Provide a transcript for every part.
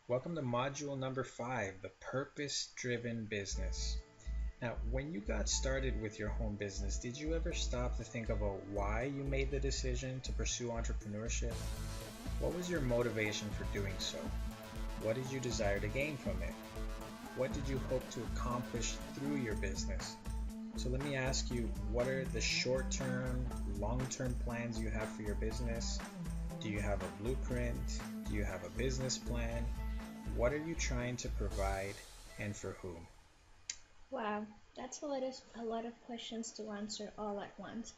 Welcome to module number 5, the purpose driven business. Now, when you got started with your home business, did you ever stop to think about why you made the decision to pursue entrepreneurship? What was your motivation for doing so? What did you desire to gain from it? What did you hope to accomplish through your business? So let me ask you, what are the short-term, long-term plans you have for your business? Do you have a blueprint? Do you have a business plan? What are you trying to provide and for whom? Wow, that's a lot of questions to answer all at once.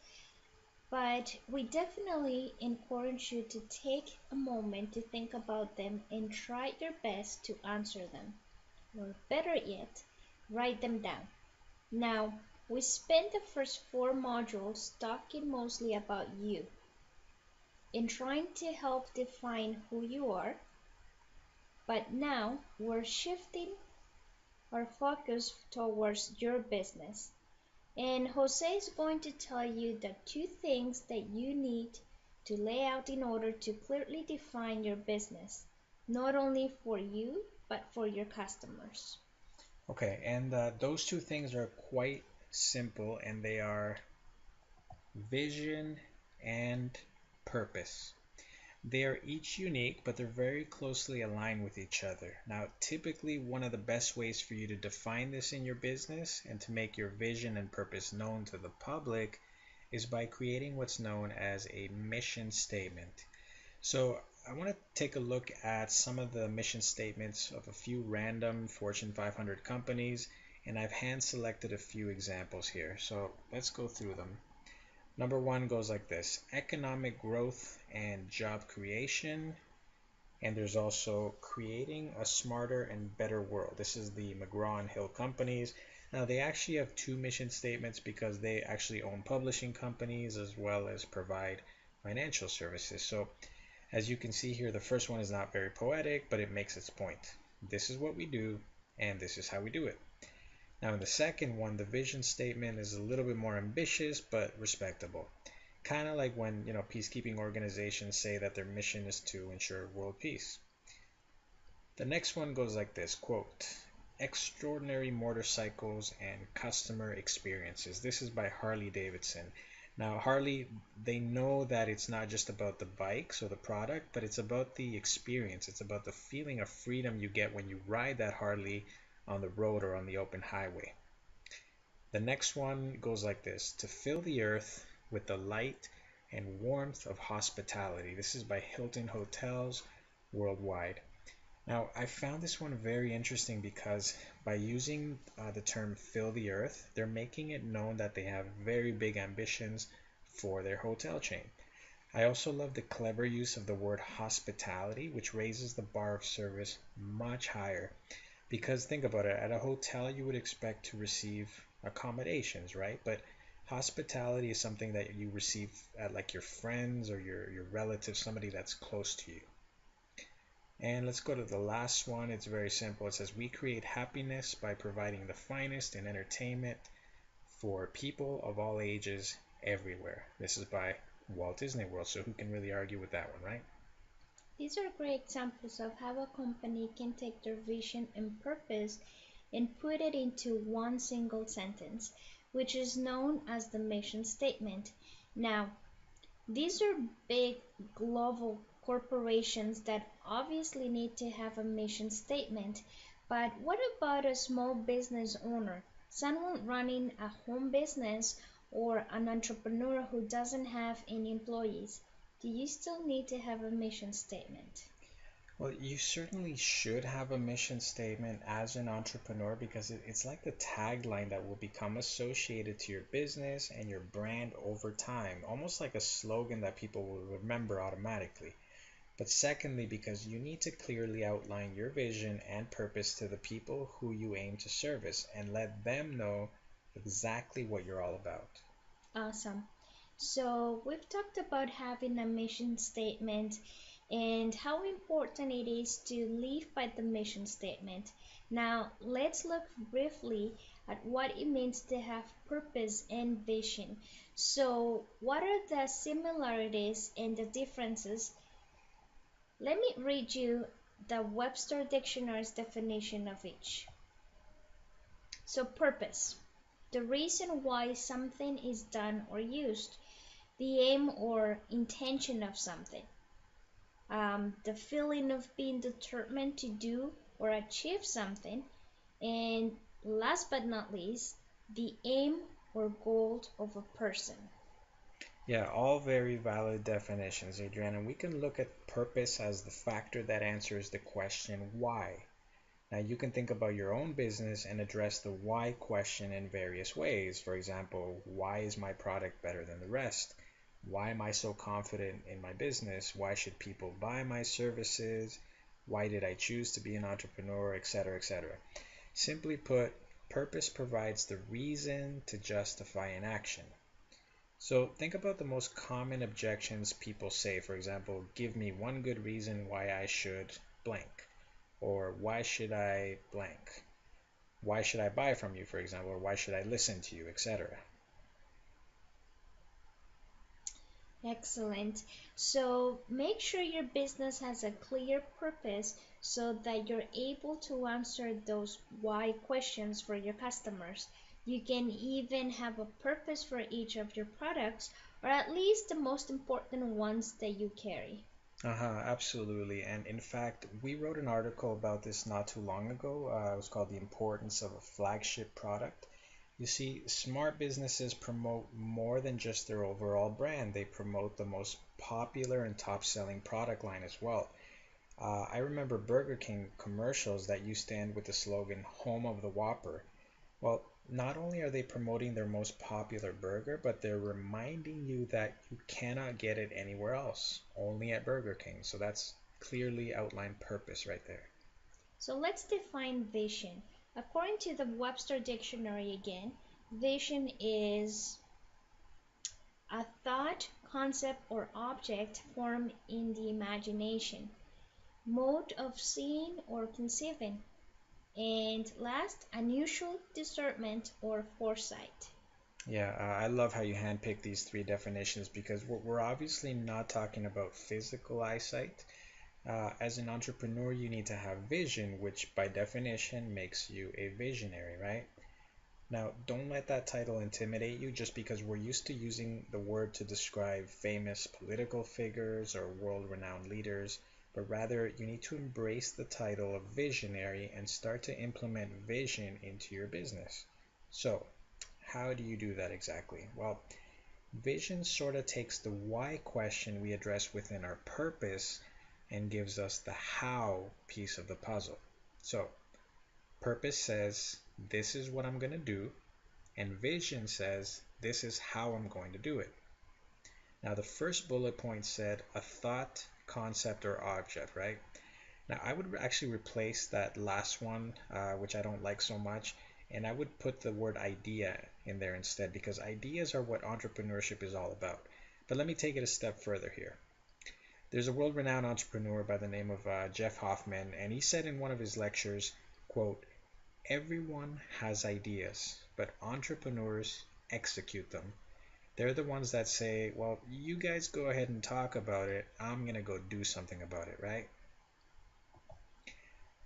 But we definitely encourage you to take a moment to think about them and try your best to answer them. Or better yet, write them down. Now, we spent the first four modules talking mostly about you in trying to help define who you are, but now we're shifting our focus towards your business. And Jose is going to tell you the two things that you need to lay out in order to clearly define your business, not only for you, but for your customers. Okay, and those two things are quite simple, and they are vision and purpose. They are each unique, but they're very closely aligned with each other. Now, typically, one of the best ways for you to define this in your business and to make your vision and purpose known to the public is by creating what's known as a mission statement. So, I want to take a look at some of the mission statements of a few random Fortune 500 companies, and I've hand selected a few examples here. So, let's go through them. Number one goes like this: economic growth and job creation. And there's also creating a smarter and better world. This is the McGraw and Hill companies. Now, they actually have two mission statements because they actually own publishing companies as well as provide financial services. So, as you can see here, the first one is not very poetic, but it makes its point. This is what we do, and this is how we do it. Now, in the second one, the vision statement is a little bit more ambitious but respectable. Kind of like when, peacekeeping organizations say that their mission is to ensure world peace. The next one goes like this, quote, extraordinary motorcycles and customer experiences. This is by Harley Davidson. Now, Harley, they know that it's not just about the bikes or the product, but it's about the experience. It's about the feeling of freedom you get when you ride that Harley on the road or on the open highway. The next one goes like this: to fill the earth with the light and warmth of hospitality. This is by Hilton Hotels Worldwide. Now, I found this one very interesting because by using the term fill the earth, they're making it known that they have very big ambitions for their hotel chain. I also love the clever use of the word hospitality, which raises the bar of service much higher. Because think about it, at a hotel you would expect to receive accommodations, right? But hospitality is something that you receive at like your friends or your relatives, somebody that's close to you. And let's go to the last one. It's very simple. It says, we create happiness by providing the finest in entertainment for people of all ages everywhere. This is by Walt Disney World, so who can really argue with that one, right? These are great examples of how a company can take their vision and purpose and put it into one single sentence, which is known as the mission statement. Now, these are big global corporations that obviously need to have a mission statement, but what about a small business owner, someone running a home business, or an entrepreneur who doesn't have any employees? Do you still need to have a mission statement? Well, you certainly should have a mission statement as an entrepreneur because it's like the tagline that will become associated to your business and your brand over time, almost like a slogan that people will remember automatically. But secondly, because you need to clearly outline your vision and purpose to the people who you aim to service and let them know exactly what you're all about. Awesome. So, we've talked about having a mission statement and how important it is to live by the mission statement. Now, let's look briefly at what it means to have purpose and vision. So, what are the similarities and the differences? Let me read you the Webster Dictionary's definition of each. So, purpose, the reason why something is done or used, the aim or intention of something, the feeling of being determined to do or achieve something, and last but not least, the aim or goal of a person. Yeah, all very valid definitions, Adriana. We can look at purpose as the factor that answers the question why. Now, you can think about your own business and address the why question in various ways. For example, why is my product better than the rest? Why am I so confident in my business? Why should people buy my services? Why did I choose to be an entrepreneur, etc., etc. Simply put, purpose provides the reason to justify an action. So think about the most common objections people say. For example, give me one good reason why I should blank, or why should I blank? Why should I buy from you, for example, or why should I listen to you, etc. Excellent. So make sure your business has a clear purpose so that you're able to answer those why questions for your customers. You can even have a purpose for each of your products, or at least the most important ones that you carry. Absolutely. And in fact, we wrote an article about this not too long ago. It was called The Importance of a Flagship Product. You see, smart businesses promote more than just their overall brand. They promote the most popular and top-selling product line as well. I remember Burger King commercials that used to end with the slogan, Home of the Whopper. Well, not only are they promoting their most popular burger, but they're reminding you that you cannot get it anywhere else, only at Burger King. So that's clearly outlined purpose right there. So let's define vision. According to the Webster Dictionary again, vision is a thought, concept, or object formed in the imagination, mode of seeing or conceiving, and last, unusual discernment or foresight. Yeah, I love how you handpick these three definitions because we're obviously not talking about physical eyesight. As an entrepreneur, you need to have vision, which by definition makes you a visionary, right? Now, don't let that title intimidate you just because we're used to using the word to describe famous political figures or world-renowned leaders, but rather you need to embrace the title of visionary and start to implement vision into your business. So, how do you do that exactly? Well, vision sort of takes the why question we address within our purpose and gives us the how piece of the puzzle. So, purpose says, this is what I'm going to do, and vision says, this is how I'm going to do it. Now, the first bullet point said a thought, concept, or object, right? Now, I would actually replace that last one, which I don't like so much, and I would put the word idea in there instead because ideas are what entrepreneurship is all about. But let me take it a step further here. There's a world-renowned entrepreneur by the name of Jeff Hoffman, and he said in one of his lectures, quote, everyone has ideas, but entrepreneurs execute them. They're the ones that say, well, you guys go ahead and talk about it. I'm going to go do something about it, right?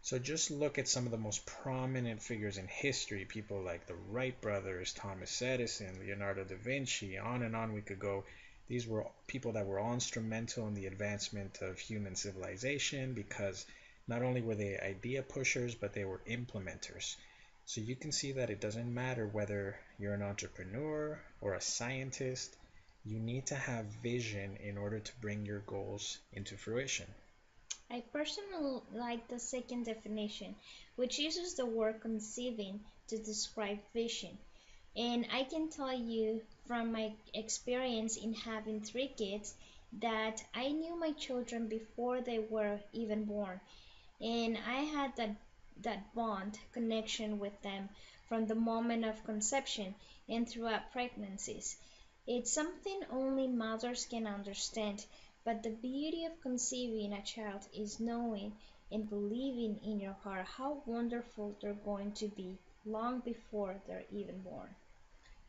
So just look at some of the most prominent figures in history, people like the Wright brothers, Thomas Edison, Leonardo da Vinci, on and on we could go. These were people that were all instrumental in the advancement of human civilization because not only were they idea pushers, but they were implementers. So you can see that it doesn't matter whether you're an entrepreneur or a scientist, you need to have vision in order to bring your goals into fruition. I personally like the second definition, which uses the word conceiving to describe vision. And I can tell you from my experience in having three kids that I knew my children before they were even born. And I had that bond connection with them from the moment of conception and throughout pregnancies. It's something only mothers can understand, but the beauty of conceiving a child is knowing and believing in your heart how wonderful they're going to be long before they're even born.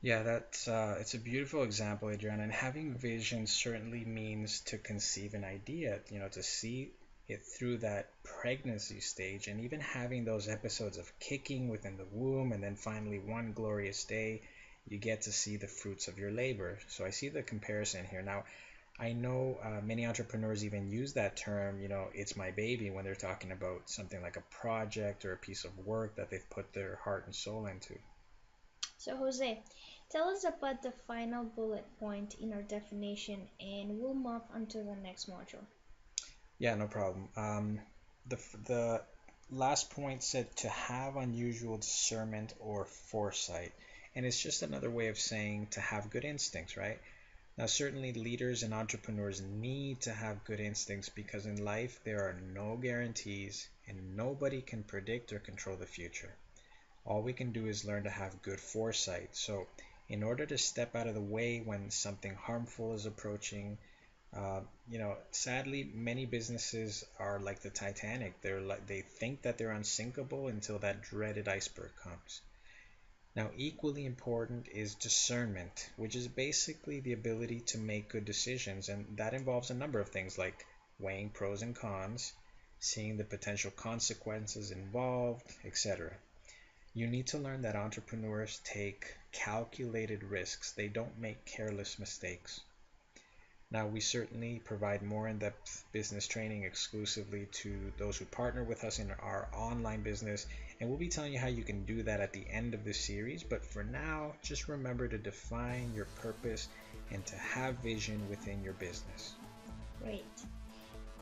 Yeah, that's it's a beautiful example, Adriana. And having vision certainly means to conceive an idea, to see it through that pregnancy stage, and even having those episodes of kicking within the womb, and then finally one glorious day you get to see the fruits of your labor. So I see the comparison here. Now, I know many entrepreneurs even use that term, it's my baby, when they're talking about something like a project or a piece of work that they've put their heart and soul into. So, Jose, tell us about the final bullet point in our definition, and we'll move on to the next module. Yeah, no problem. The last point said to have unusual discernment or foresight, and it's just another way of saying to have good instincts, right? Now, certainly leaders and entrepreneurs need to have good instincts because in life there are no guarantees and nobody can predict or control the future. All we can do is learn to have good foresight. So, in order to step out of the way when something harmful is approaching, sadly, many businesses are like the Titanic. They think that they're unsinkable until that dreaded iceberg comes. Now, equally important is discernment, which is basically the ability to make good decisions, and that involves a number of things like weighing pros and cons, seeing the potential consequences involved, etc. You need to learn that entrepreneurs take calculated risks. They don't make careless mistakes. Now, we certainly provide more in-depth business training exclusively to those who partner with us in our online business, and we'll be telling you how you can do that at the end of this series. But for now, just remember to define your purpose and to have vision within your business. Great.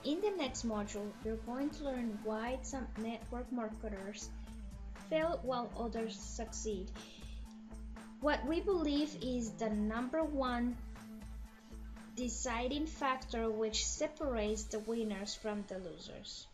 In the next module, we're going to learn why some network marketers fail while others succeed. What we believe is the number one deciding factor which separates the winners from the losers.